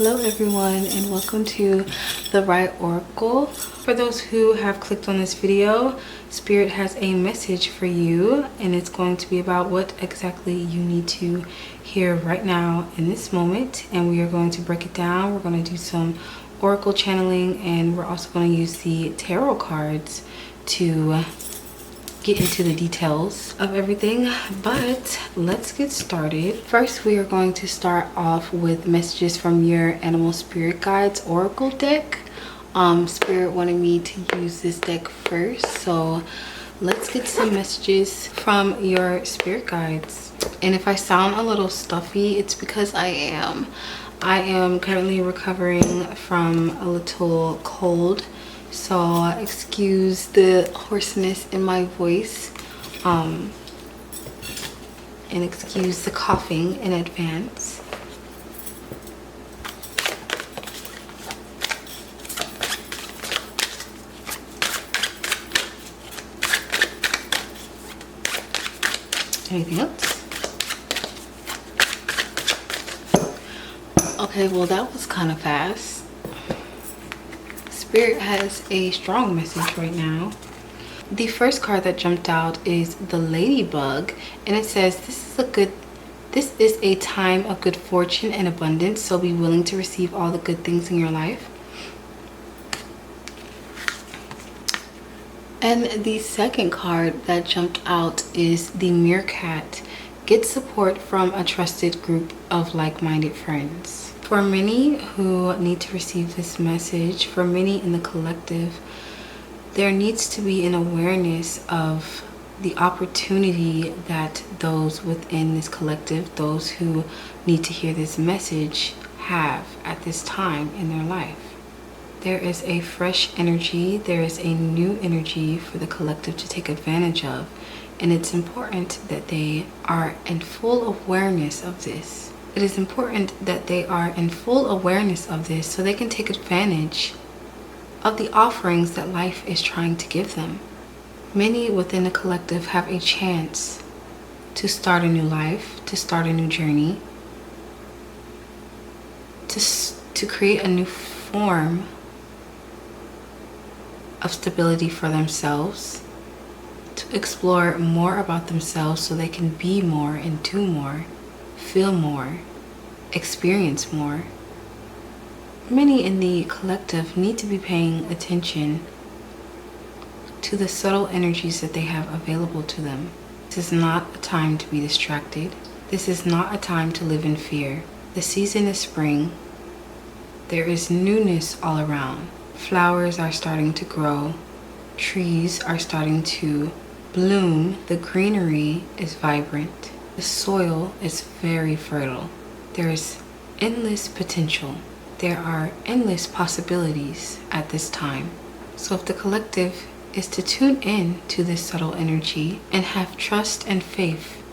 Hello everyone, and welcome to the Right Oracle. For those who have clicked on this video, Spirit has a message for you, and it's going to be about what exactly you need to hear right now in this moment. And we are going to break it down. We're going to do some oracle channeling, and we're also going to use the tarot cards to get into the details of everything. But let's get started. First, we are going to start off with messages from your animal spirit guides oracle deck. Spirit wanted me to use this deck first, so let's get some messages from your spirit guides. And if I sound a little stuffy, it's because I am currently recovering from a little cold, so excuse the hoarseness in my voice, and excuse the coughing in advance. Anything else? Okay, well that was kind of fast. Spirit has a strong message right now. The first card that jumped out is the Ladybug, and it says this is a time of good fortune and abundance, so be willing to receive all the good things in your life. And the second card that jumped out is the Meerkat. Get support from a trusted group of like-minded friends. For many who need to receive this message, for many in the collective, there needs to be an awareness of the opportunity that those within this collective, those who need to hear this message, have at this time in their life. There is a fresh energy, there is a new energy for the collective to take advantage of, and it's important that they are in full awareness of this. It is important that they are in full awareness of this so they can take advantage of the offerings that life is trying to give them. Many within the collective have a chance to start a new life, to start a new journey, to create a new form of stability for themselves, to explore more about themselves so they can be more and do more, feel more, experience more. Many in the collective need to be paying attention to the subtle energies that they have available to them. This is not a time to be distracted. This is not a time to live in fear. The season is spring. There is newness all around. Flowers are starting to grow. Trees are starting to bloom. The greenery is vibrant. The soil is very fertile. There is endless potential. There are endless possibilities at this time. So if the collective is to tune in to this subtle energy and have trust and faith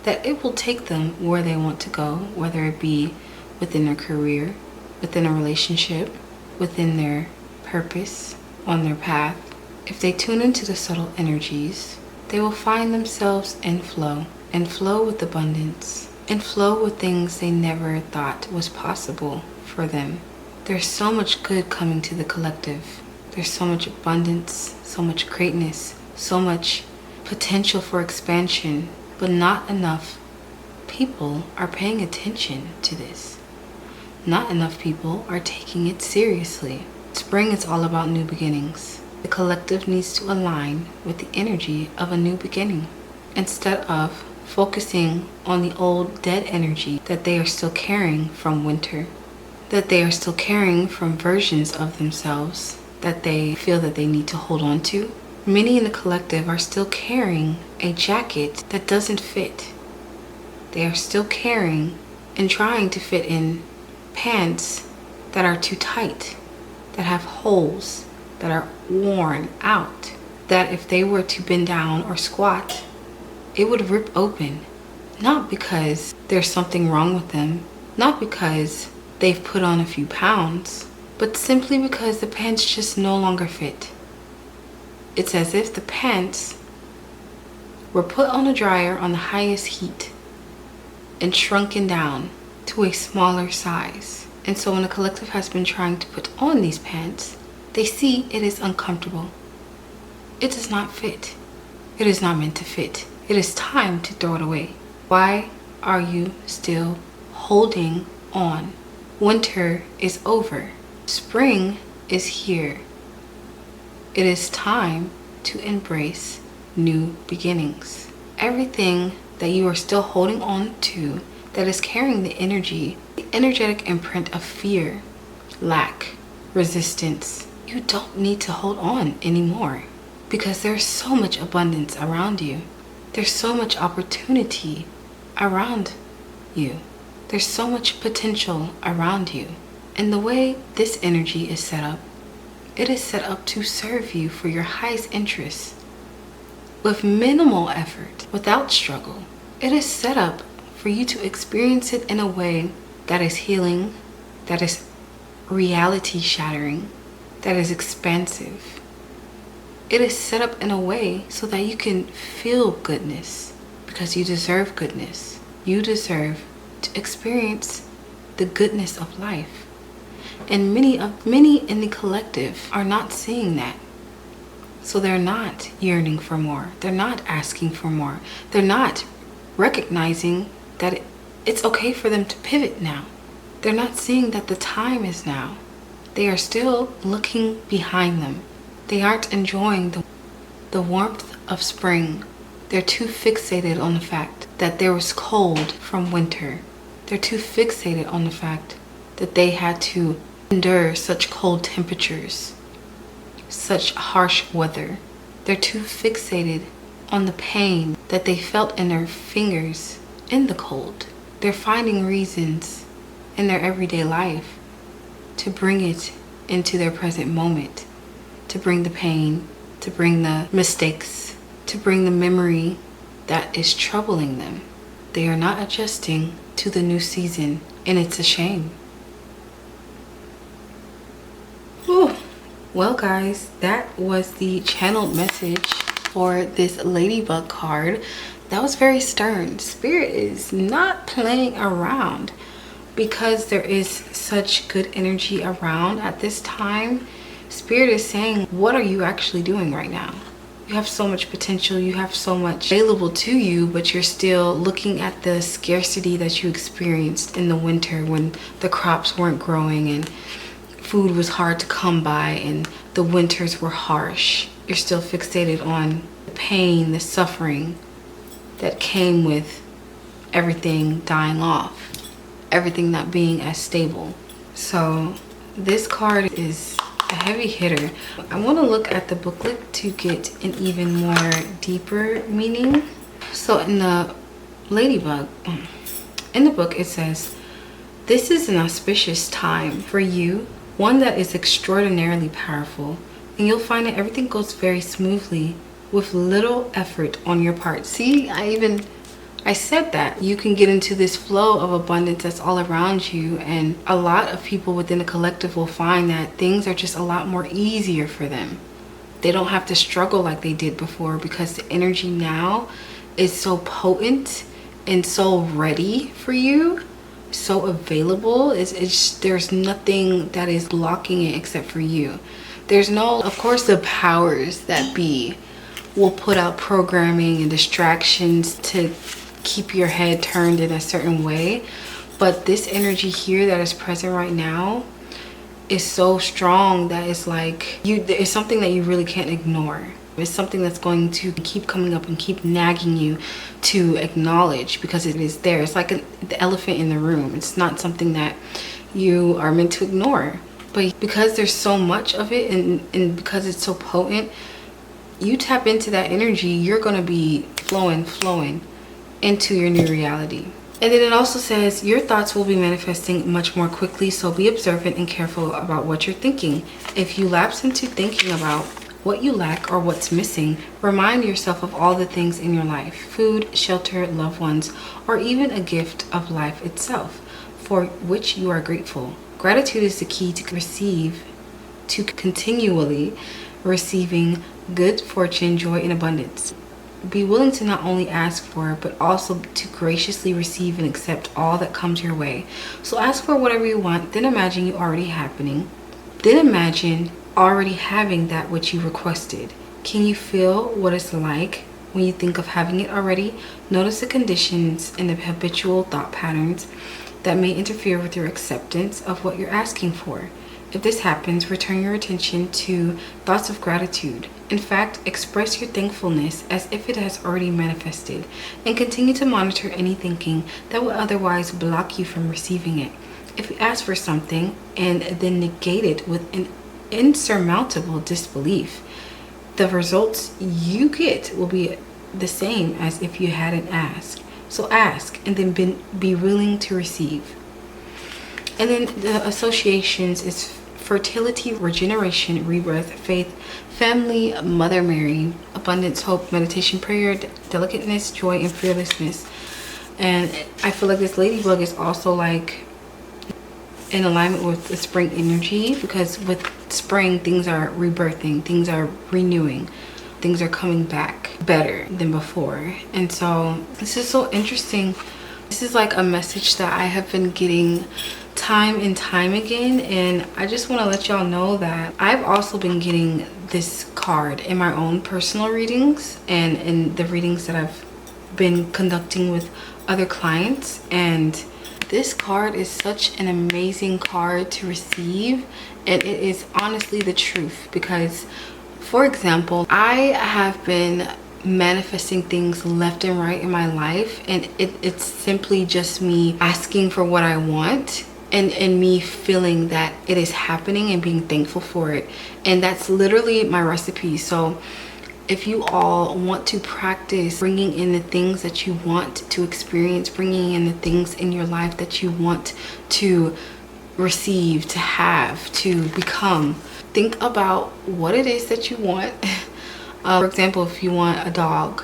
that it will take them where they want to go, whether it be within their career, within a relationship, within their purpose, on their path. If they tune into the subtle energies, they will find themselves in flow with abundance, and flow with things they never thought was possible for them. There's so much good coming to the collective. There's so much abundance, so much greatness, so much potential for expansion, but not enough people are paying attention to this. Not enough people are taking it seriously. Spring is all about new beginnings. The collective needs to align with the energy of a new beginning instead of focusing on the old dead energy that they are still carrying from winter, that they are still carrying from versions of themselves that they feel that they need to hold on to. Many in the collective are still carrying a jacket that doesn't fit. They are still carrying and trying to fit in pants that are too tight, that have holes, that are worn out, that if they were to bend down or squat, it would rip open. Not because there's something wrong with them, not because they've put on a few pounds, but simply because the pants just no longer fit. It's as if the pants were put on a dryer on the highest heat and shrunken down to a smaller size. And so when the collective has been trying to put on these pants, they see it is uncomfortable. It does not fit. It is not meant to fit. It is time to throw it away. Why are you still holding on? Winter is over. Spring is here. It is time to embrace new beginnings. Everything that you are still holding on to that is carrying the energy, the energetic imprint of fear, lack, resistance, you don't need to hold on anymore, because there's so much abundance around you. There's so much opportunity around you. There's so much potential around you. And the way this energy is set up, it is set up to serve you for your highest interests with minimal effort, without struggle. It is set up for you to experience it in a way that is healing, that is reality shattering, that is expansive. It is set up in a way so that you can feel goodness, because you deserve goodness. You deserve to experience the goodness of life. And many in the collective are not seeing that. So they're not yearning for more. They're not asking for more. They're not recognizing that it's okay for them to pivot now. They're not seeing that the time is now. They are still looking behind them. They aren't enjoying the warmth of spring. They're too fixated on the fact that there was cold from winter. They're too fixated on the fact that they had to endure such cold temperatures, such harsh weather. They're too fixated on the pain that they felt in their fingers in the cold. They're finding reasons in their everyday life to bring it into their present moment, to bring the pain, to bring the mistakes, to bring the memory that is troubling them. They are not adjusting to the new season, and it's a shame. Whew. Well guys, that was the channeled message for this ladybug card. That was very stern. Spirit is not playing around, because there is such good energy around at this time. Spirit is saying, what are you actually doing right now? You have so much potential, you have so much available to you, but you're still looking at the scarcity that you experienced in the winter when the crops weren't growing and food was hard to come by and the winters were harsh. You're still fixated on the pain, the suffering that came with everything dying off, everything not being as stable. So this card is a heavy hitter. I want to look at the booklet to get an even more deeper meaning. So in the ladybug, in the book it says, this is an auspicious time for you, one that is extraordinarily powerful, and you'll find that everything goes very smoothly with little effort on your part. See, I said that you can get into this flow of abundance that's all around you, and a lot of people within the collective will find that things are just a lot more easier for them. They don't have to struggle like they did before, because the energy now is so potent and so ready for you, so available. There's nothing that is blocking it except for you. There's no, of course, the powers that be will put out programming and distractions to keep your head turned in a certain way, but this energy here that is present right now is so strong that it's like it's something that you really can't ignore. It's something that's going to keep coming up and keep nagging you to acknowledge, because it is there. It's like the elephant in the room. It's not something that you are meant to ignore, but because there's so much of it and because it's so potent, you tap into that energy, you're going to be flowing into your new reality. And then it also says your thoughts will be manifesting much more quickly, so be observant and careful about what you're thinking. If you lapse into thinking about what you lack or what's missing, remind yourself of all the things in your life: food, shelter, loved ones, or even a gift of life itself, for which you are grateful. Gratitude is the key to continually receiving good fortune, joy, and abundance. be willing to not only ask for, but also to graciously receive and accept all that comes your way. So ask for whatever you want, then imagine you already happening. Then imagine already having that which you requested. Can you feel what it's like when you think of having it already? Notice the conditions and the habitual thought patterns that may interfere with your acceptance of what you're asking for. If this happens, return your attention to thoughts of gratitude. In fact, express your thankfulness as if it has already manifested, and continue to monitor any thinking that would otherwise block you from receiving it. If you ask for something and then negate it with an insurmountable disbelief, the results you get will be the same as if you hadn't asked. So ask and then be willing to receive. And then the associations is fertility, regeneration, rebirth, faith, family, Mother Mary, abundance, hope, meditation, prayer, delicateness, joy, and fearlessness. And I feel like this ladybug is also like in alignment with the spring energy, because with spring things are rebirthing, things are renewing, things are coming back better than before. And so this is so interesting. This is like a message that I have been getting time and time again, and I just want to let y'all know that I've also been getting this card in my own personal readings and in the readings that I've been conducting with other clients. And this card is such an amazing card to receive, and it is honestly the truth. Because, for example, I have been manifesting things left and right in my life, and it's simply just me asking for what I want and me feeling that it is happening and being thankful for it. And that's literally my recipe. So if you all want to practice bringing in the things that you want to experience, bringing in the things in your life that you want to receive, to have, to become, think about what it is that you want. For example, if you want a dog,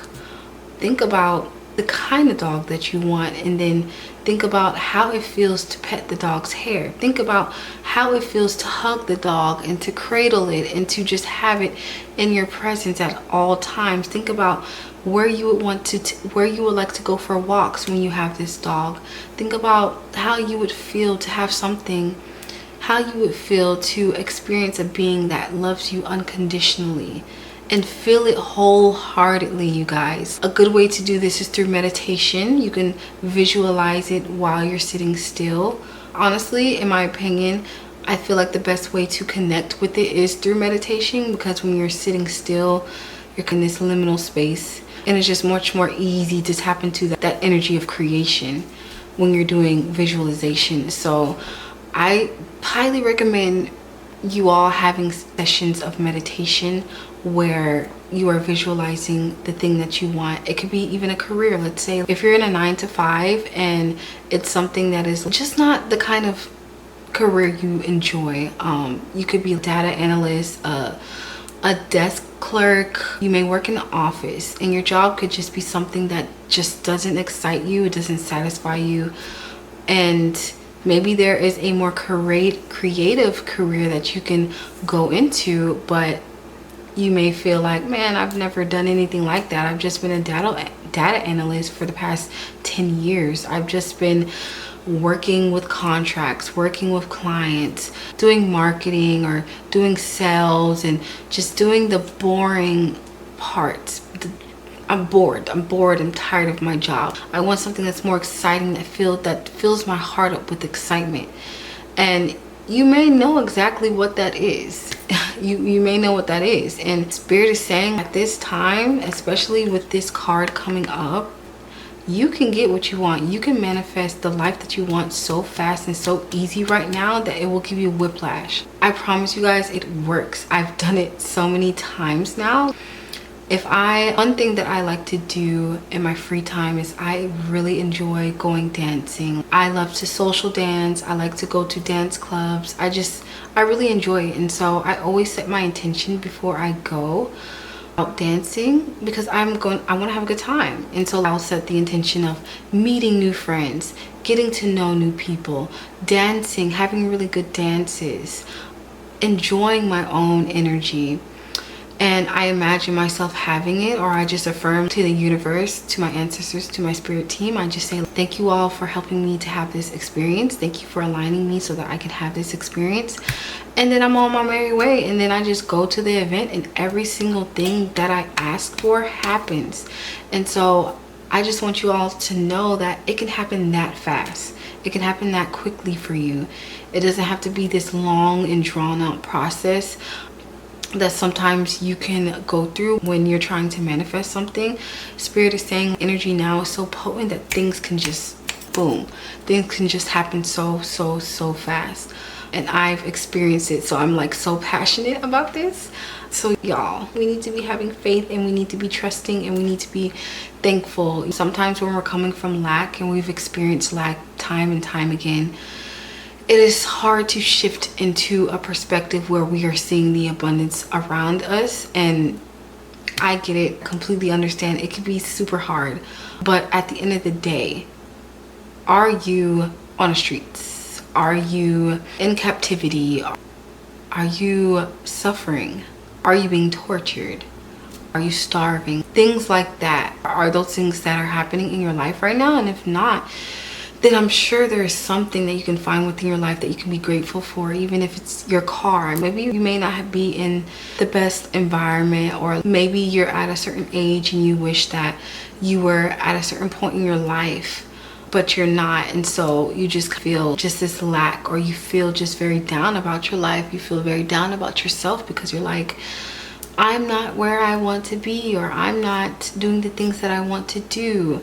think about the kind of dog that you want, and then think about how it feels to pet the dog's hair. Think about how it feels to hug the dog and to cradle it and to just have it in your presence at all times. Think about where you would want to where you would like to go for walks when you have this dog. Think about how you would feel to have something, how you would feel to experience a being that loves you unconditionally. And feel it wholeheartedly, you guys. A good way to do this is through meditation. You can visualize it while you're sitting still. Honestly, in my opinion, I feel like the best way to connect with it is through meditation, because when you're sitting still, you're in this liminal space, and it's just much more easy to tap into that energy of creation when you're doing visualization. So I highly recommend you all having sessions of meditation where you are visualizing the thing that you want. It could be even a career. Let's say if you're in a 9-to-5 and it's something that is just not the kind of career you enjoy. You could be a data analyst, a desk clerk. You may work in the office, and your job could just be something that just doesn't excite you, it doesn't satisfy you. And maybe there is a more creative career that you can go into, but you may feel like, man, I've never done anything like that. I've just been a data analyst for the past 10 years. I've just been working with contracts, working with clients, doing marketing or doing sales, and just doing the boring parts. I'm bored, I'm tired of my job. I want something that's more exciting, that fills my heart up with excitement. And you may know exactly what that is. You may know what that is. And Spirit is saying at this time, especially with this card coming up, you can get what you want. You can manifest the life that you want so fast and so easy right now that it will give you whiplash. I promise you guys, it works. I've done it so many times now. One thing that I like to do in my free time is I really enjoy going dancing. I love to social dance. I like to go to dance clubs. I really enjoy it. And so I always set my intention before I go out dancing, because I want to have a good time. And so I'll set the intention of meeting new friends, getting to know new people, dancing, having really good dances, enjoying my own energy, and I imagine myself having it, or I just affirm to the universe, to my ancestors, to my spirit team. I just say, thank you all for helping me to have this experience. Thank you for aligning me so that I can have this experience. And then I'm on my merry way, and then I just go to the event, and every single thing that I ask for happens. And so I just want you all to know that it can happen that fast. It can happen that quickly for you. It doesn't have to be this long and drawn out process that sometimes you can go through when you're trying to manifest something. Spirit is saying energy now is so potent that things can just boom. Things can just happen so fast. And I've experienced it, so I'm like so passionate about this. So y'all, we need to be having faith, and we need to be trusting, and we need to be thankful. Sometimes when we're coming from lack, and we've experienced lack time and time again, it is hard to shift into a perspective where we are seeing the abundance around us. And I get it, completely understand. It can be super hard. But at the end of the day, are you on the streets? Are you in captivity? Are you suffering? Are you being tortured? Are you starving? Things like that. Are those things that are happening in your life right now? And if not, then I'm sure there is something that you can find within your life that you can be grateful for, even if it's your car. Maybe you may not be in the best environment, or maybe you're at a certain age and you wish that you were at a certain point in your life, but you're not. And so you just feel just this lack, or you feel just very down about your life. You feel very down about yourself because you're like, I'm not where I want to be, or I'm not doing the things that I want to do.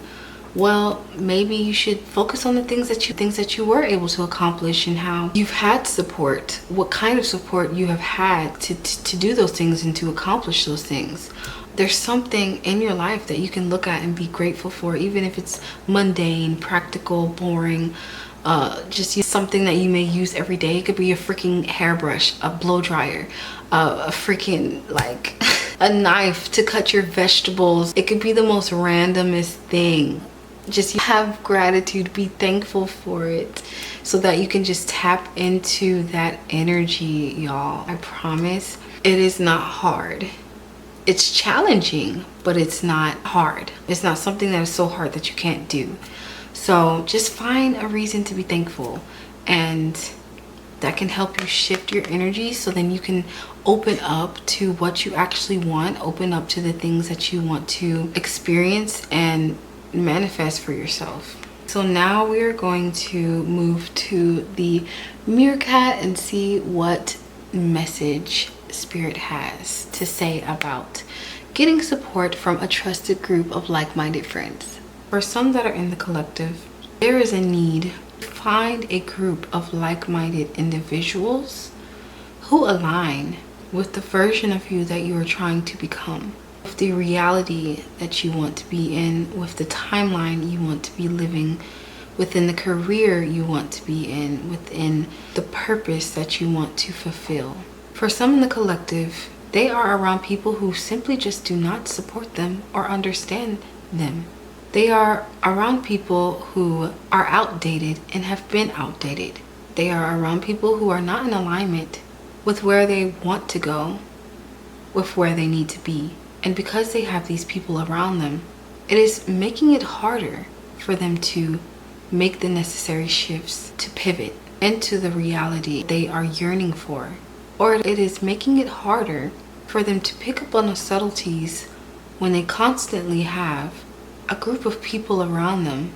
Well, maybe you should focus on the things that you were able to accomplish, and how you've had support, what kind of support you have had to do those things and to accomplish those things. There's something in your life that you can look at and be grateful for, even if it's mundane, practical, boring, just something that you may use every day. It could be a freaking hairbrush, a blow dryer, a freaking like a knife to cut your vegetables. It could be the most randomest thing. Just have gratitude, be thankful for it, so that you can just tap into that energy, y'all. I promise it is not hard. It's challenging, but it's not hard. It's not something that is so hard that you can't do. So just find a reason to be thankful, and that can help you shift your energy, so then you can open up to what you actually want, open up to the things that you want to experience and manifest for yourself. So now we are going to move to the meerkat and see what message Spirit has to say about getting support from a trusted group of like-minded friends. For some that are in the collective, there is a need to find a group of like-minded individuals who align with the version of you that you are trying to become, with the reality that you want to be in, with the timeline you want to be living, within the career you want to be in, within the purpose that you want to fulfill. For some in the collective, they are around people who simply just do not support them or understand them. They are around people who are outdated and have been outdated. They are around people who are not in alignment with where they want to go, with where they need to be. And because they have these people around them, it is making it harder for them to make the necessary shifts to pivot into the reality they are yearning for. Or it is making it harder for them to pick up on the subtleties when they constantly have a group of people around them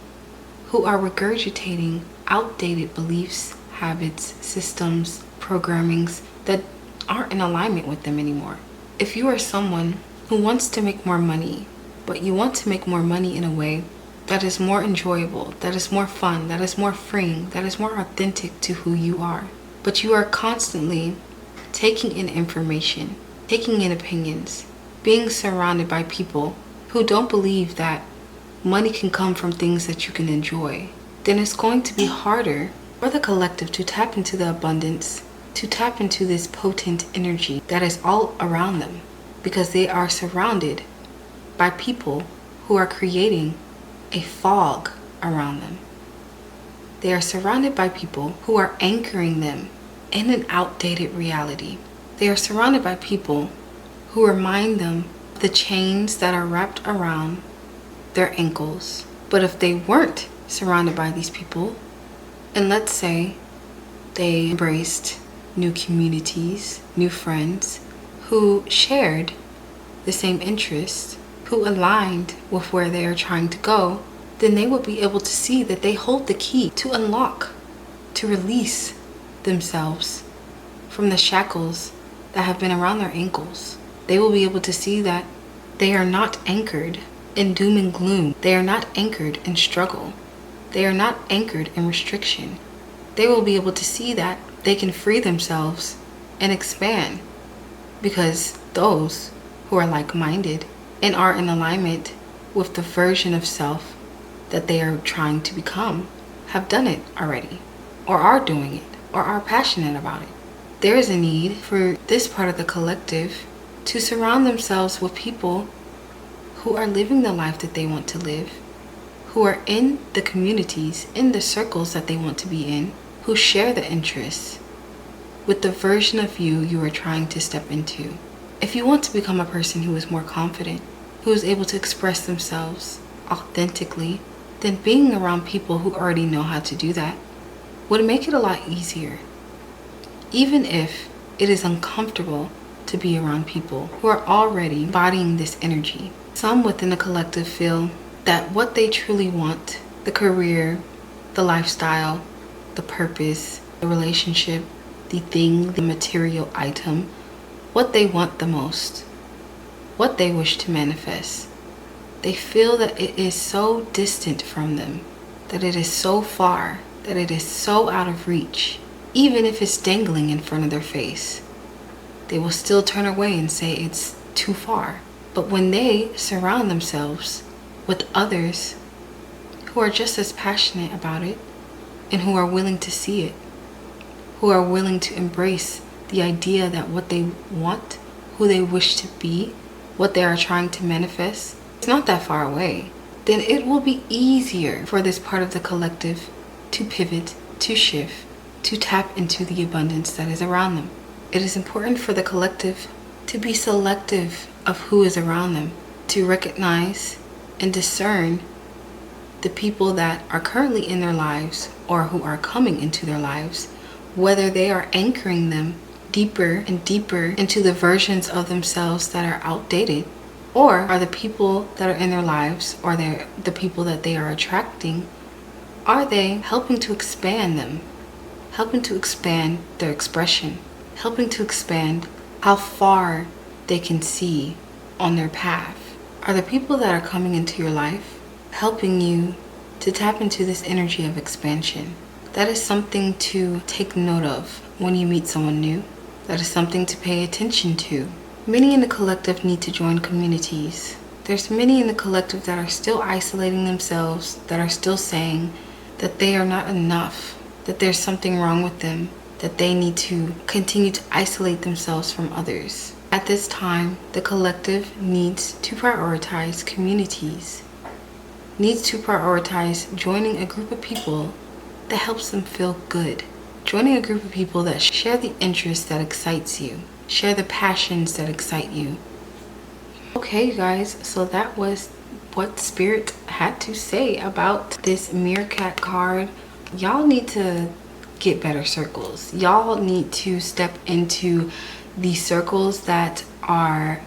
who are regurgitating outdated beliefs, habits, systems, programmings that aren't in alignment with them anymore. If you are someone who wants to make more money, but you want to make more money in a way that is more enjoyable, that is more fun, that is more freeing, that is more authentic to who you are, but you are constantly taking in information, taking in opinions, being surrounded by people who don't believe that money can come from things that you can enjoy, then it's going to be harder for the collective to tap into the abundance, to tap into this potent energy that is all around them, because they are surrounded by people who are creating a fog around them. They are surrounded by people who are anchoring them in an outdated reality. They are surrounded by people who remind them of the chains that are wrapped around their ankles. But if they weren't surrounded by these people, and let's say they embraced new communities, new friends who shared the same interests, who aligned with where they are trying to go, then they would be able to see that they hold the key to unlock, to release themselves from the shackles that have been around their ankles. They will be able to see that they are not anchored in doom and gloom. They are not anchored in struggle. They are not anchored in restriction. They will be able to see that they can free themselves and expand, because those who are like-minded and are in alignment with the version of self that they are trying to become have done it already, or are doing it, or are passionate about it. There is a need for this part of the collective to surround themselves with people who are living the life that they want to live, who are in the communities, in the circles that they want to be in, who share the interests with the version of you are trying to step into. If you want to become a person who is more confident, who is able to express themselves authentically, then being around people who already know how to do that would make it a lot easier. Even if it is uncomfortable to be around people who are already embodying this energy. Some within the collective feel that what they truly want, the career, the lifestyle, the purpose, the relationship, the thing, the material item, what they want the most, what they wish to manifest. They feel that it is so distant from them, that it is so far, that it is so out of reach. Even if it's dangling in front of their face, they will still turn away and say it's too far. But when they surround themselves with others who are just as passionate about it and who are willing to see it, who are willing to embrace the idea that what they want, who they wish to be, what they are trying to manifest, it's not that far away, then it will be easier for this part of the collective to pivot, to shift, to tap into the abundance that is around them. It is important for the collective to be selective of who is around them, to recognize and discern the people that are currently in their lives or who are coming into their lives, whether they are anchoring them deeper and deeper into the versions of themselves that are outdated, or are the people that are in their lives, or the people that they are attracting, are they helping to expand them, helping to expand their expression, helping to expand how far they can see on their path? Are the people that are coming into your life helping you to tap into this energy of expansion? That is something to take note of when you meet someone new. That is something to pay attention to. Many in the collective need to join communities. There's many in the collective that are still isolating themselves, that are still saying that they are not enough, that there's something wrong with them, that they need to continue to isolate themselves from others. At this time, the collective needs to prioritize communities, needs to prioritize joining a group of people that helps them feel good, joining a group of people that share the interest that excites you, share the passions that excite you. Okay, you guys, so that was what Spirit had to say about this Meerkat card. Y'all need to get better circles. Y'all need to step into the circles that are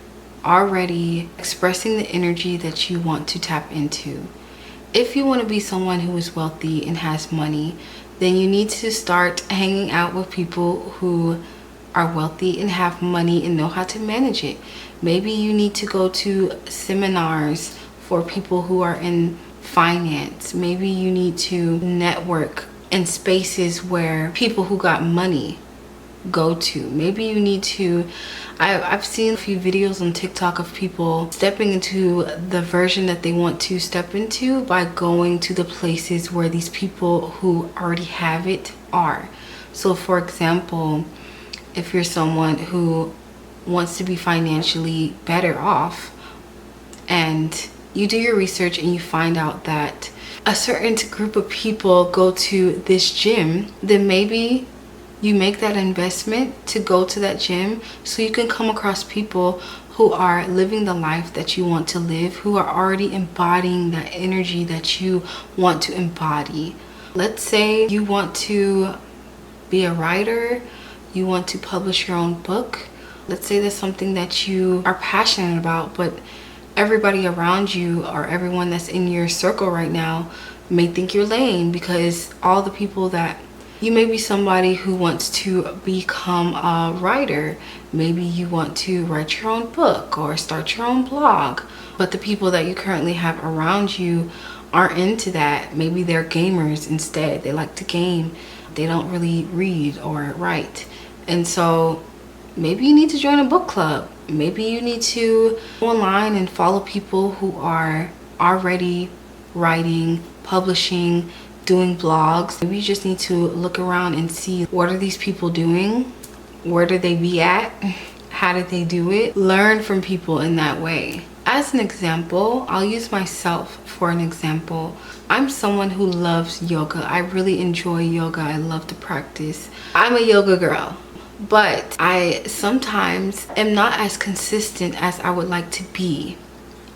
already expressing the energy that you want to tap into. If you want to be someone who is wealthy and has money, then you need to start hanging out with people who are wealthy and have money and know how to manage it. Maybe you need to go to seminars for people who are in finance. Maybe you need to network in spaces where people who got money go to. Maybe you need to, I've seen a few videos on TikTok of people stepping into the version that they want to step into by going to the places where these people who already have it are. So for example, if you're someone who wants to be financially better off and you do your research and you find out that a certain group of people go to this gym, then maybe you make that investment to go to that gym so you can come across people who are living the life that you want to live, who are already embodying that energy that you want to embody. Let's say you want to be a writer, you want to publish your own book. Let's say that's something that you are passionate about, but everybody around you or everyone that's in your circle right now may think you're lame, because all the people that you may be somebody who wants to become a writer. Maybe you want to write your own book or start your own blog, but the people that you currently have around you aren't into that. Maybe they're gamers instead. They like to game. They don't really read or write. And so maybe you need to join a book club. Maybe you need to go online and follow people who are already writing, publishing, doing blogs. Maybe you just need to look around and see, what are these people doing? Where do they be at? How did they do it? Learn from people in that way. As an example, I'll use myself for an example. I'm someone who loves yoga. I really enjoy yoga. I love to practice. I'm a yoga girl, but I sometimes am not as consistent as I would like to be.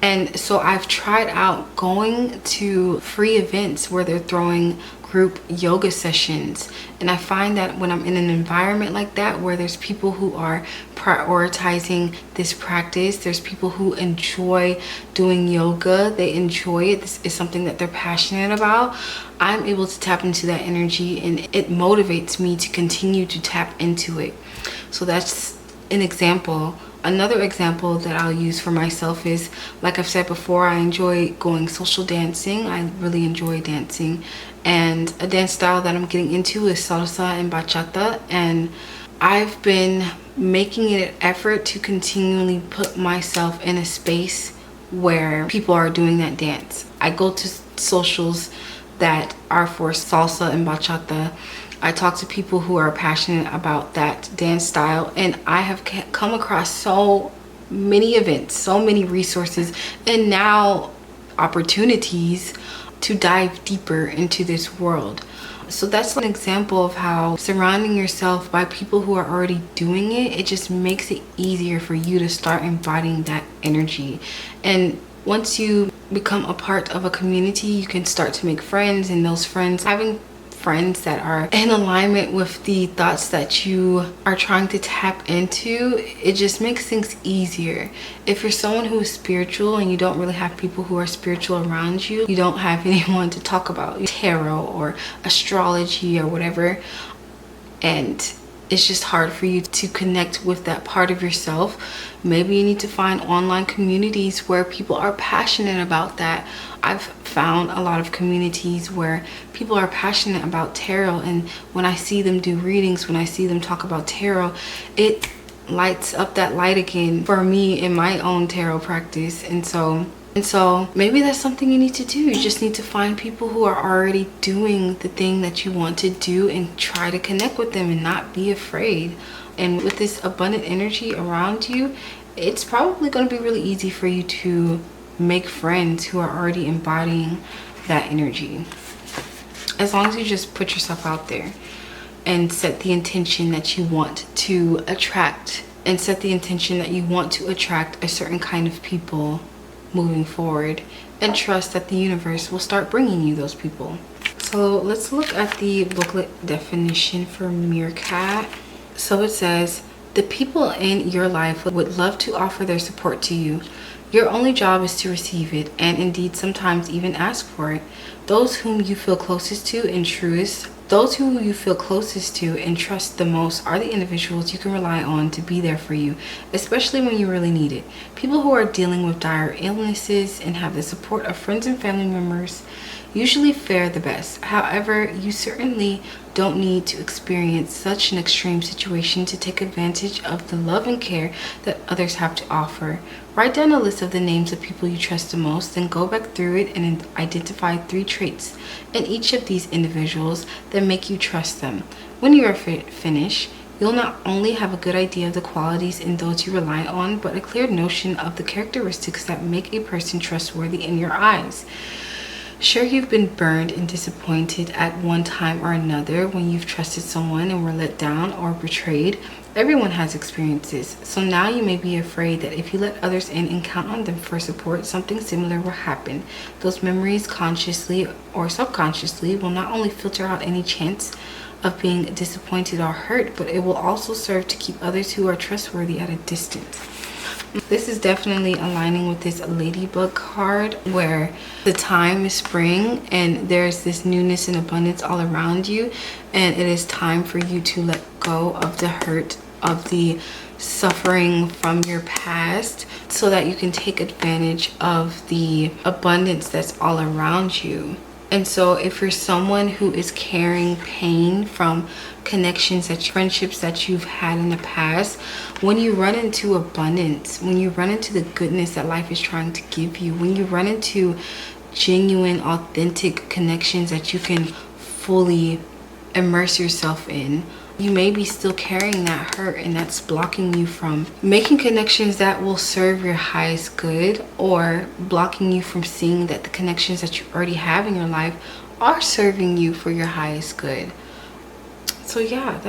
And so I've tried out going to free events where they're throwing group yoga sessions. And I find that when I'm in an environment like that, where there's people who are prioritizing this practice, there's people who enjoy doing yoga, they enjoy it, this is something that they're passionate about, I'm able to tap into that energy, and it motivates me to continue to tap into it. So that's an example. Another example that I'll use for myself is, like I've said before, I enjoy going social dancing. I really enjoy dancing. And a dance style that I'm getting into is salsa and bachata. And I've been making it an effort to continually put myself in a space where people are doing that dance. I go to socials that are for salsa and bachata. I talk to people who are passionate about that dance style, and I have come across so many events, so many resources, and now opportunities to dive deeper into this world. So that's an example of how surrounding yourself by people who are already doing it, it just makes it easier for you to start embodying that energy. And once you become a part of a community, you can start to make friends, and those friends, having friends that are in alignment with the thoughts that you are trying to tap into, it just makes things easier. If you're someone who is spiritual and you don't really have people who are spiritual around you, you don't have anyone to talk about tarot or astrology or whatever, and it's just hard for you to connect with that part of yourself, maybe you need to find online communities where people are passionate about that. I've found a lot of communities where people are passionate about tarot, and when I see them do readings, when I see them talk about tarot, it lights up that light again for me in my own tarot practice. And so maybe that's something you need to do. You just need to find people who are already doing the thing that you want to do and try to connect with them and not be afraid. And with this abundant energy around you, it's probably going to be really easy for you to make friends who are already embodying that energy. As long as you just put yourself out there and set the intention that you want to attract, and set the intention that you want to attract a certain kind of people moving forward, and trust that the universe will start bringing you those people. So let's look at the booklet definition for meerkat. So it says, the people in your life would love to offer their support to you. Your only job is to receive it, and indeed sometimes even ask for it. Those whom you feel closest to and trust the most are the individuals you can rely on to be there for you, especially when you really need it. People who are dealing with dire illnesses and have the support of friends and family members usually fare the best. However, you certainly don't need to experience such an extreme situation to take advantage of the love and care that others have to offer. Write down a list of the names of people you trust the most, then go back through it and identify 3 traits in each of these individuals that make you trust them. When you are finished, you'll not only have a good idea of the qualities in those you rely on, but a clear notion of the characteristics that make a person trustworthy in your eyes. Sure, you've been burned and disappointed at one time or another when you've trusted someone and were let down or betrayed. Everyone has experiences. So now you may be afraid that if you let others in and count on them for support, something similar will happen. Those memories, consciously or subconsciously, will not only filter out any chance of being disappointed or hurt, but it will also serve to keep others who are trustworthy at a distance. This is definitely aligning with this ladybug card, where the time is spring and there's this newness and abundance all around you, and it is time for you to let go of the hurt, of the suffering from your past, so that you can take advantage of the abundance that's all around you. And so if you're someone who is carrying pain from connections, friendships that you've had in the past, when you run into abundance, when you run into the goodness that life is trying to give you, when you run into genuine, authentic connections that you can fully immerse yourself in, you may be still carrying that hurt, and that's blocking you from making connections that will serve your highest good, or blocking you from seeing that the connections that you already have in your life are serving you for your highest good. So yeah,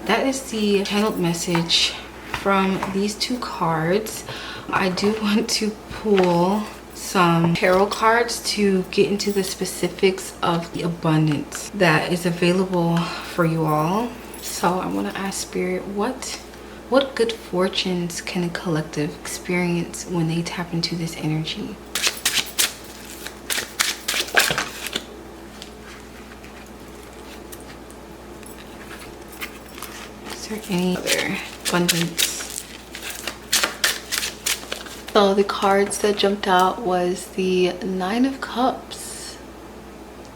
that is the channeled message from these two cards. I do want to pull some tarot cards to get into the specifics of the abundance that is available for you all. So I want to ask Spirit, what good fortunes can a collective experience when they tap into this energy? Is there any other abundance? So the cards that jumped out was the Nine of Cups,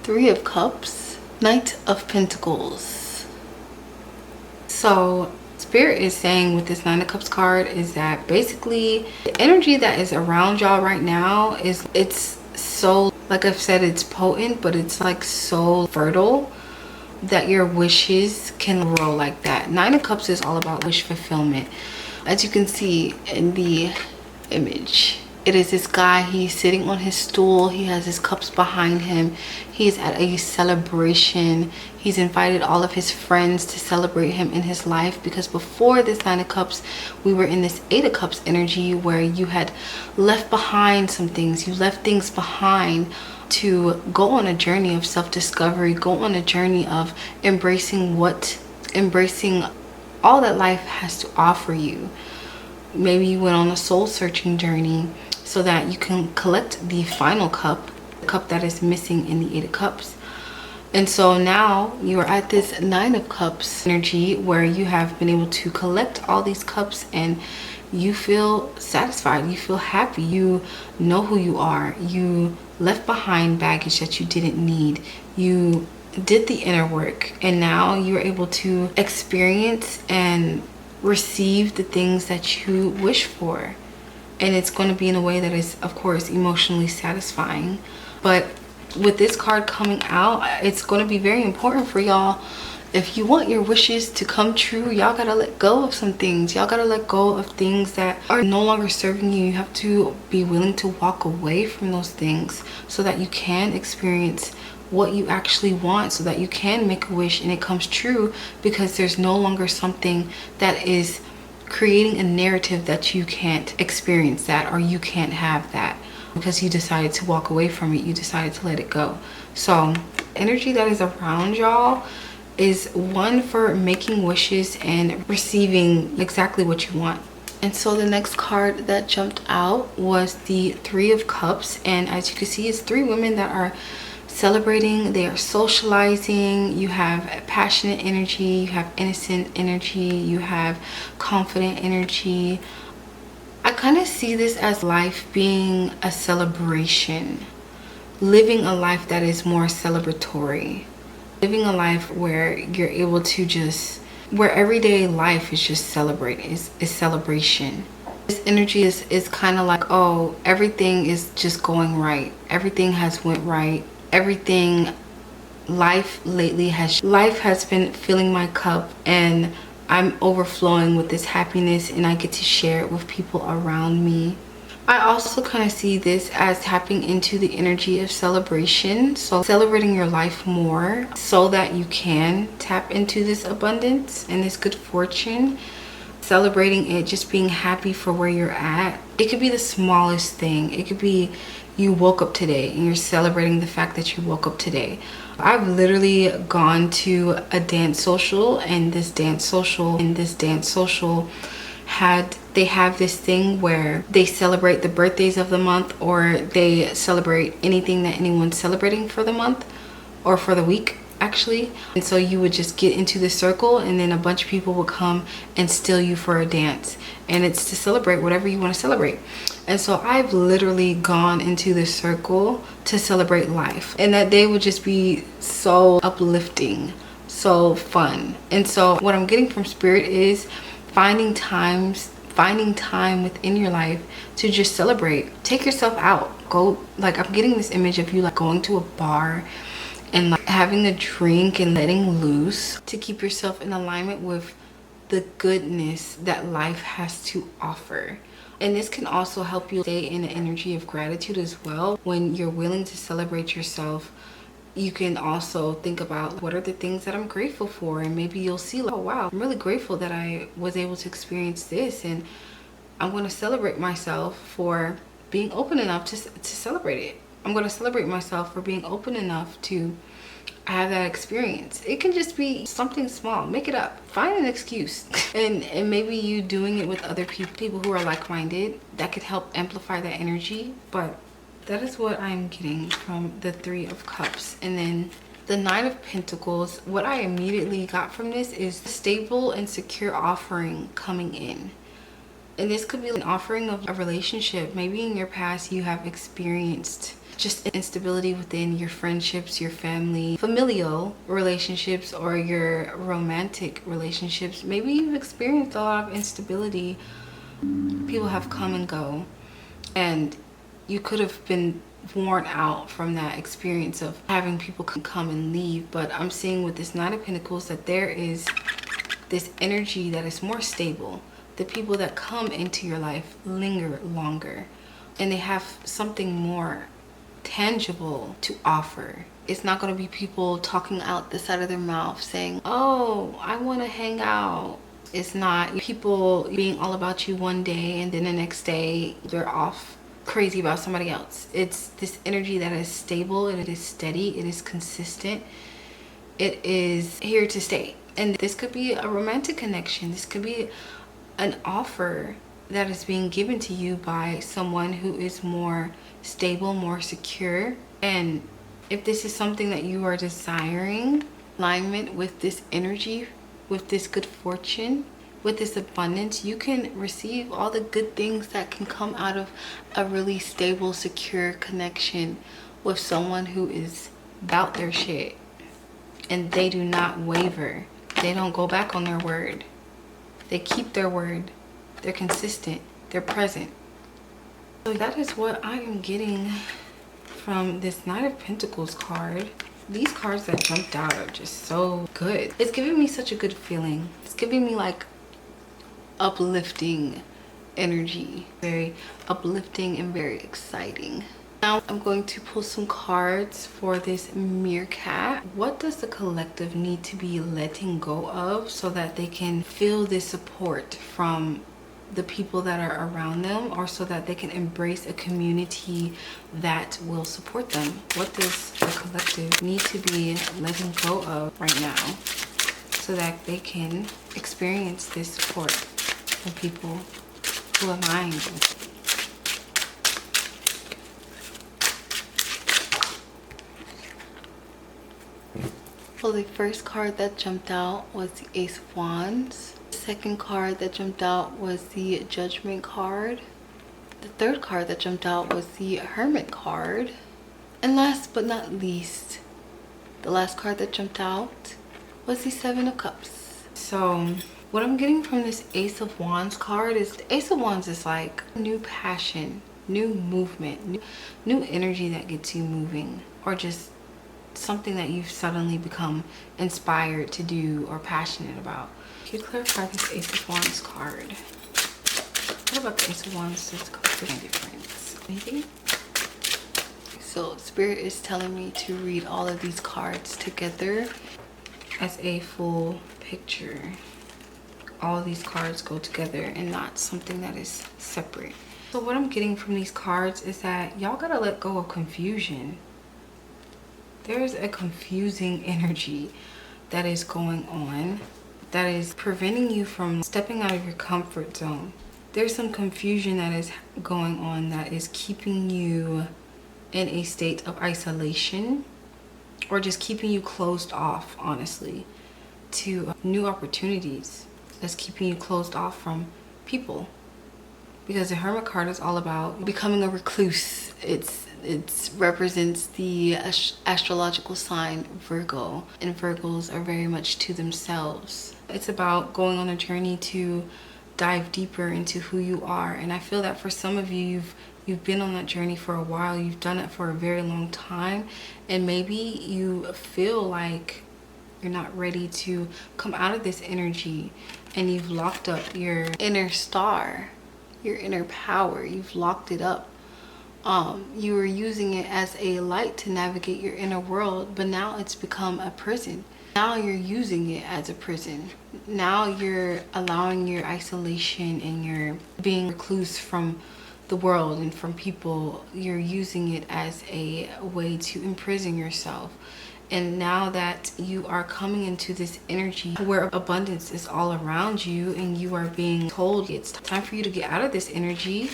Three of Cups, Knight of Pentacles. So Spirit is saying with this Nine of Cups card is that basically the energy that is around y'all right now it's so, like I've said, it's potent, but it's like so fertile that your wishes can grow like that. Nine of Cups is all about wish fulfillment. As you can see in the image, it is this guy, he's sitting on his stool, he has his cups behind him, he's at a celebration, he's invited all of his friends to celebrate him in his life, because before this Nine of Cups we were in this Eight of Cups energy where you had left behind some things, you left things behind to go on a journey of self-discovery, go on a journey of embracing all that life has to offer you. Maybe you went on a soul searching journey so that you can collect the final cup, the cup that is missing in the Eight of Cups. And so now you are at this Nine of Cups energy where you have been able to collect all these cups, and you feel satisfied, you feel happy, you know who you are, you left behind baggage that you didn't need, you did the inner work, and now you're able to experience and receive the things that you wish for. And it's going to be in a way that is, of course, emotionally satisfying. But with this card coming out, it's going to be very important for y'all. If you want your wishes to come true, y'all gotta let go of some things. Y'all gotta let go of things that are no longer serving you. You have to be willing to walk away from those things so that you can experience what you actually want, so that you can make a wish and it comes true, because there's no longer something that is creating a narrative that you can't experience that, or you can't have that, because you decided to walk away from it, you decided to let it go. So energy that is around y'all is one for making wishes and receiving exactly what you want. And so the next card that jumped out was the Three of Cups, and as you can see, it's three women that are celebrating, they are socializing. You have passionate energy, you have innocent energy, you have confident energy. I kind of see this as life being a celebration, living a life that is more celebratory, living a life where you're able to just, where everyday life is just is celebration. This energy is kind of like, oh, everything is just going right, everything has went right, everything, life has been filling my cup, and I'm overflowing with this happiness, and I get to share it with people around me. I also kind of see this as tapping into the energy of celebration. So celebrating your life more so that you can tap into this abundance and this good fortune. Celebrating it, just being happy for where you're at. It could be the smallest thing. It could be you woke up today and you're celebrating the fact that you woke up today. I've literally gone to a dance social, and this dance social they have this thing where they celebrate the birthdays of the month, or they celebrate anything that anyone's celebrating for the month or for the week actually. And so you would just get into the circle, and then a bunch of people would come and steal you for a dance, and it's to celebrate whatever you want to celebrate. And so I've literally gone into this circle to celebrate life, and that day would just be so uplifting, so fun. And so what I'm getting from spirit is finding time within your life to just celebrate. Take yourself out. Go, like, I'm getting this image of you like going to a bar and like having a drink and letting loose to keep yourself in alignment with the goodness that life has to offer. And this can also help you stay in an energy of gratitude as well. When you're willing to celebrate yourself, you can also think about what are the things that I'm grateful for, and maybe you'll see like, oh wow, I'm really grateful that I was able to experience this, and I'm going to celebrate myself for being open enough to celebrate it. I'm going to celebrate myself for being open enough to have that experience. It can just be something small. Make it up. Find an excuse. and maybe you doing it with other people who are like-minded, that could help amplify that energy. But that is what I'm getting from the Three of Cups. And then the Nine of Pentacles, what I immediately got from this is stable and secure offering coming in. And this could be an offering of a relationship. Maybe in your past you have experienced just instability within your friendships, your family, familial relationships, or your romantic relationships. Maybe you've experienced a lot of instability. People have come and go, and you could have been worn out from that experience of having people come and leave. But I'm seeing with this Nine of Pentacles that there is this energy that is more stable. The people that come into your life linger longer, and they have something more tangible to offer. It's not going to be people talking out the side of their mouth saying, oh, I want to hang out. It's not people being all about you one day and then the next day they're off crazy about somebody else. It's this energy that is stable, and it is steady, it is consistent, it is here to stay. And this could be a romantic connection. This could be an offer that is being given to you by someone who is more stable, more secure. And if this is something that you are desiring, alignment with this energy, with this good fortune, with this abundance, you can receive all the good things that can come out of a really stable, secure connection with someone who is about their shit, and they do not waver. They don't go back on their word. They keep their word. They're consistent. They're present. So that is what I am getting from this Knight of Pentacles card. These cards that jumped out are just so good. It's giving me such a good feeling. It's giving me like uplifting energy. Very uplifting and very exciting. Now I'm going to pull some cards for this meerkat. What does the collective need to be letting go of so that they can feel this support from the people that are around them, or so that they can embrace a community that will support them? What does the collective need to be letting go of right now so that they can experience this support from people who align with you? Well, the first card that jumped out was the Ace of Wands. The second card that jumped out was the Judgment card. The third card that jumped out was the Hermit card. And last but not least, the last card that jumped out was the Seven of Cups. So what I'm getting from this Ace of Wands card is the Ace of Wands is like new passion, new movement, new energy that gets you moving, or just something that you've suddenly become inspired to do or passionate about. Can you clarify this Ace of Wands card? What about the Ace of Wands? There's a couple difference. Anything? So Spirit is telling me to read all of these cards together as a full picture. All of these cards go together and not something that is separate. So what I'm getting from these cards is that y'all gotta let go of confusion. There's a confusing energy that is going on that is preventing you from stepping out of your comfort zone. There's some confusion that is going on that is keeping you in a state of isolation, or just keeping you closed off, honestly, to new opportunities. That's keeping you closed off from people, because the Hermit card is all about becoming a recluse. It represents the astrological sign Virgo, and Virgos are very much to themselves. It's about going on a journey to dive deeper into who you are, and I feel that for some of you, you've been on that journey for a while. You've done it for a very long time, and maybe you feel like you're not ready to come out of this energy, and you've locked up your inner star, your inner power. You've locked it up. You were using it as a light to navigate your inner world, but now it's become a prison. Now you're using it as a prison. Now you're allowing your isolation and your being recluse from the world and from people. You're using it as a way to imprison yourself. And now that you are coming into this energy where abundance is all around you, and you are being told it's time for you to get out of this energy,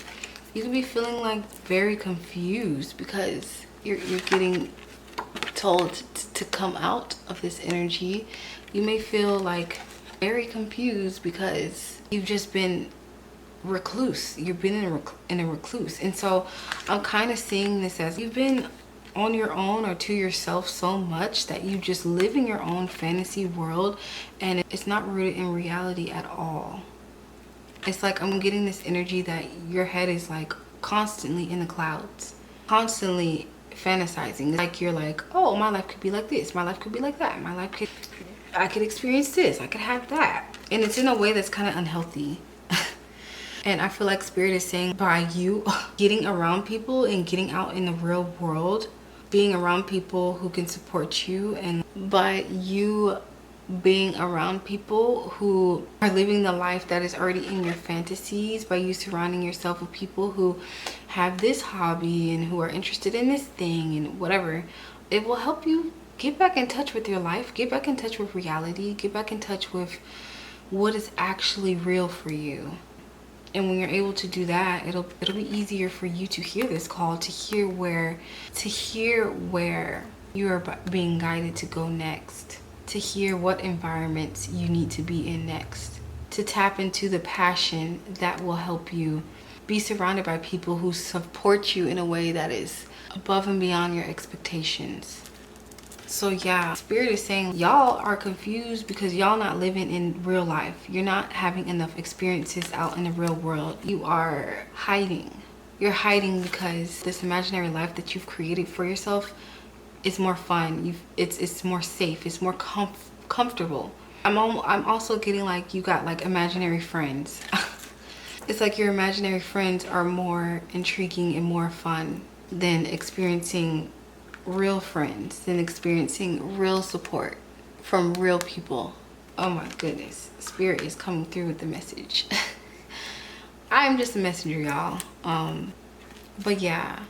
you can be feeling like very confused because you're getting told to come out of this energy. You may feel like very confused because you've just been recluse. You've been in a recluse. And so I'm kind of seeing this as you've been on your own or to yourself so much that you just live in your own fantasy world, and it's not rooted in reality at all. It's like I'm getting this energy that your head is like constantly in the clouds, constantly fantasizing. Like you're like, oh, my life could be like this, my life could be like that, I could experience this, I could have that. And it's in a way that's kind of unhealthy. And I feel like Spirit is saying, by you getting around people and getting out in the real world, being around people who can support you, and by you being around people who are living the life that is already in your fantasies, by you surrounding yourself with people who have this hobby and who are interested in this thing and whatever, it will help you get back in touch with your life, get back in touch with reality, get back in touch with what is actually real for you. And when you're able to do that, it'll be easier for you to hear this call, to hear where you are being guided to go next, to hear what environments you need to be in next, to tap into the passion that will help you be surrounded by people who support you in a way that is above and beyond your expectations. So yeah, Spirit is saying y'all are confused because y'all not living in real life. You're not having enough experiences out in the real world. You are hiding. You're hiding because this imaginary life that you've created for yourself is more fun. It's more safe. It's more comfortable. I'm also getting like you got like imaginary friends. It's like your imaginary friends are more intriguing and more fun than experiencing real friends, than experiencing real support from real people. Oh my goodness, Spirit is coming through with the message. I'm just a messenger, y'all. But yeah,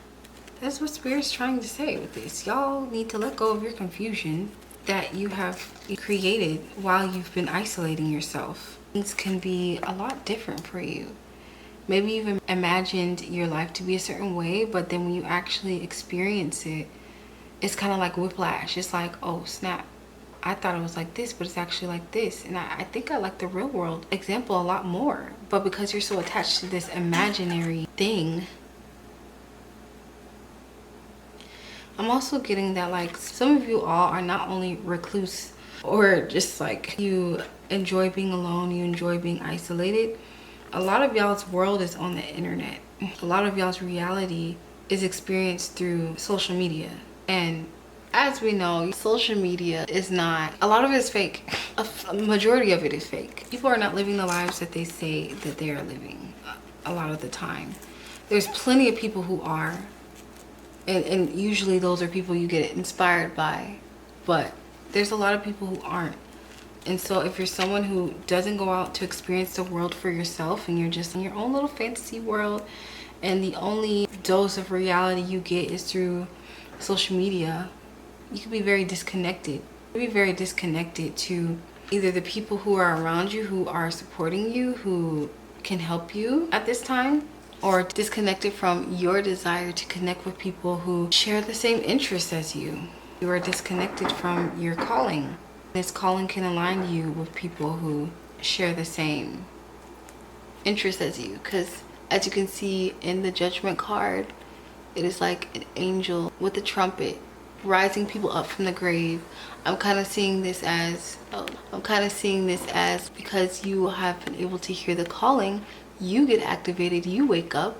that's what Spirit's trying to say with this. Y'all need to let go of your confusion that you have created while you've been isolating yourself. Things can be a lot different for you. Maybe you've imagined your life to be a certain way, but then when you actually experience it, it's kind of like whiplash. It's like, oh snap, I thought it was like this, but it's actually like this. And I think I like the real world example a lot more. But because you're so attached to this imaginary thing, I'm also getting that like some of you all are not only recluse or just like you enjoy being alone, you enjoy being isolated. A lot of y'all's world is on the internet. A lot of y'all's reality is experienced through social media. And as we know, social media is not, a lot of it is fake. A majority of it is fake. People are not living the lives that they say that they are living. a lot of the time. There's plenty of people who are, and usually those are people you get inspired by, but there's a lot of people who aren't. And so if you're someone who doesn't go out to experience the world for yourself, and you're just in your own little fantasy world, and the only dose of reality you get is through social media, you can be very disconnected. You can be very disconnected to either the people who are around you, who are supporting you, who can help you at this time, or disconnected from your desire to connect with people who share the same interests as you. You are disconnected from your calling. This calling can align you with people who share the same interests as you, because as you can see in the Judgment card, it is like an angel with a trumpet rising people up from the grave. I'm kind of seeing this as because you have been able to hear the calling, you get activated, you wake up,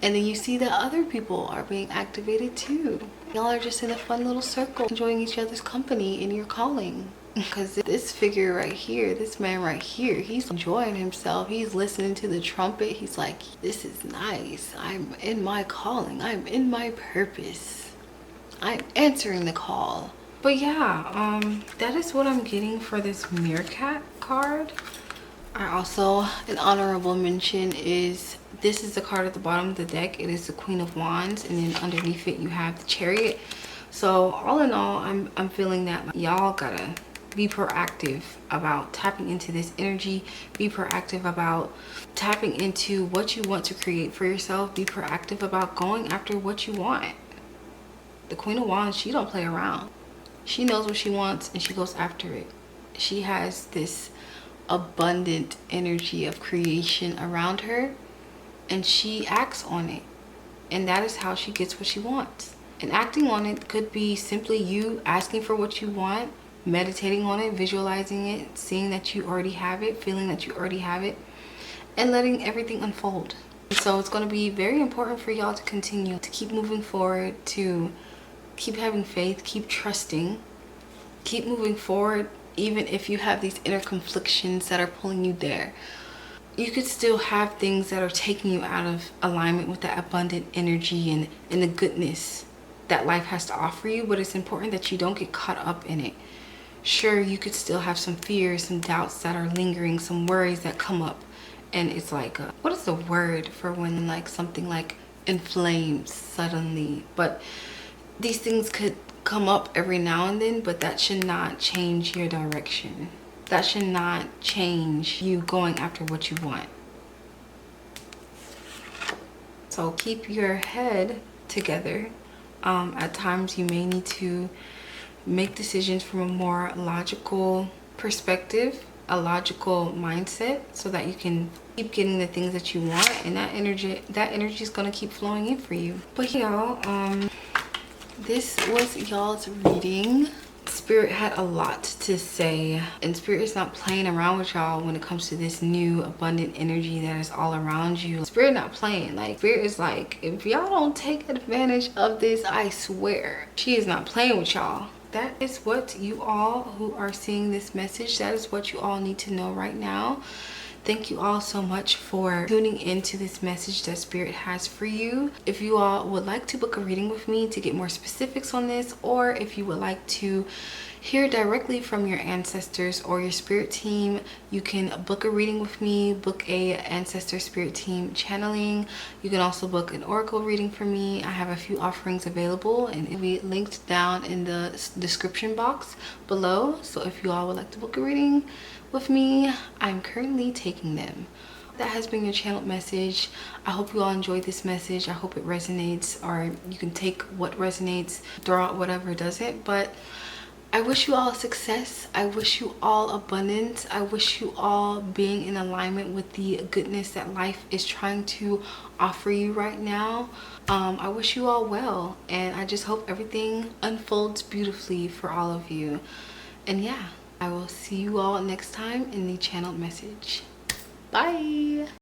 and then you see that other people are being activated too. Y'all are just in a fun little circle, enjoying each other's company in your calling. Because this figure right here, this man right here, he's enjoying himself. He's listening to the trumpet. He's like, this is nice. I'm in my calling. I'm in my purpose. I'm answering the call. But yeah, that is what I'm getting for this Meerkat card. I also, an honorable mention is, this is the card at the bottom of the deck. It is the Queen of Wands, and then underneath it you have the Chariot. So all in all, I'm feeling that y'all gotta be proactive about tapping into this energy. Be proactive about tapping into what you want to create for yourself. Be proactive about going after what you want. The Queen of Wands, she don't play around. She knows what she wants and she goes after it. She has this abundant energy of creation around her, and she acts on it, and that is how she gets what she wants. And acting on it could be simply you asking for what you want, meditating on it, visualizing it, seeing that you already have it, feeling that you already have it, and letting everything unfold. So it's going to be very important for y'all to continue to keep moving forward, to keep having faith, keep trusting, keep moving forward. Even if you have these inner conflictions that are pulling you there, you could still have things that are taking you out of alignment with that abundant energy and the goodness that life has to offer you. But it's important that you don't get caught up in it. Sure, you could still have some fears, some doubts that are lingering, some worries that come up, and it's like, what is the word for when like something like inflames suddenly? But these things could come up every now and then, but that should not change your direction. That should not change you going after what you want. So keep your head together. At times you may need to make decisions from a more logical perspective, a logical mindset, so that you can keep getting the things that you want, and that energy is going to keep flowing in for you. But y'all, this was y'all's reading. Spirit had a lot to say, and Spirit is not playing around with y'all when it comes to this new abundant energy that is all around you. Spirit not playing. Like, Spirit is like, if y'all don't take advantage of this, I swear she is not playing with y'all. That is what you all who are seeing this message, that is what you all need to know right now. Thank you all so much for tuning into this message that Spirit has for you. If you all would like to book a reading with me to get more specifics on this, or if you would like to hear directly from your ancestors or your spirit team, you can book a reading with me, book a ancestor spirit team channeling. You can also book an oracle reading for me. I have a few offerings available, and it'll be linked down in the description box below. So if you all would like to book a reading with me, I'm currently taking them. That has been your channeled message. I hope you all enjoyed this message. I hope it resonates, or you can take what resonates, throw out whatever doesn't. But I wish you all success. I wish you all abundance. I wish you all being in alignment with the goodness that life is trying to offer you right now. I wish you all well, and I just hope everything unfolds beautifully for all of you. And yeah, I will see you all next time in the channeled message. Bye.